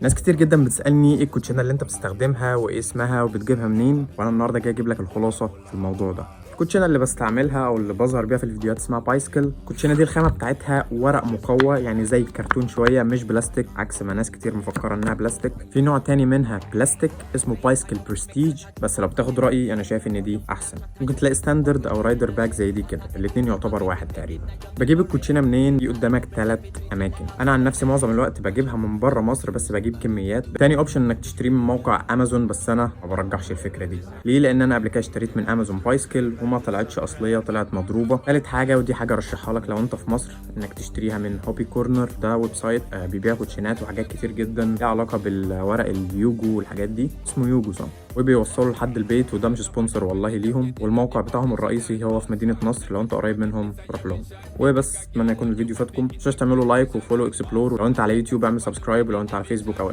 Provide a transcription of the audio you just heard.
ناس كتير جدا بتسألني ايه الكوتشينه اللي انت بتستخدمها وايه اسمها وبتجيبها منين، وانا النهارده جاي اجيب لك الخلاصه في الموضوع ده. الكوتشينه اللي بستعملها او اللي بظهر بيها في الفيديوهات اسمها بايسكل. الكوتشينه دي الخامه بتاعتها ورق مقوى، يعني زي الكرتون شويه، مش بلاستيك عكس ما ناس كتير مفكره انها بلاستيك. في نوع تاني منها بلاستيك اسمه بايسكل برستيج، بس لو بتاخد رايي انا شايف ان دي احسن. ممكن تلاقي ستاندرد او رايدر باك زي دي كده، الاتنين يعتبر واحد تقريبا. بجيب الكوتشينه منين؟ دي قدامك 3 اماكن. انا عن نفسي معظم الوقت بجيبها من بره مصر، بس بجيب كميات. تاني اوبشن انك تشتريه من موقع امازون، بس انا ما برجحش الفكره دي. ليه؟ لان انا قبل كده اشتريت من امازون بايسكل وما طلعتش اصليه، طلعت مضروبه. تالت حاجه، ودي حاجه ارشحها لك لو انت في مصر، انك تشتريها من هوبي كورنر. ده ويب سايت بيبيع كوتشينات وحاجات كتير جدا ليها علاقه بالورق اليوجو والحاجات دي. اسمه يوجو صح؟ وبيوصلوا لحد البيت، وده مش سبونسر والله ليهم. والموقع بتاعهم الرئيسي هو في مدينه نصر، لو انت قريب منهم روح لهم. وبس، اتمنى يكون الفيديو فاتكم. متنسوش تعملوا لايك وفولو اكسبلور. لو انت على يوتيوب اعمل سبسكرايب، ولو انت على فيسبوك او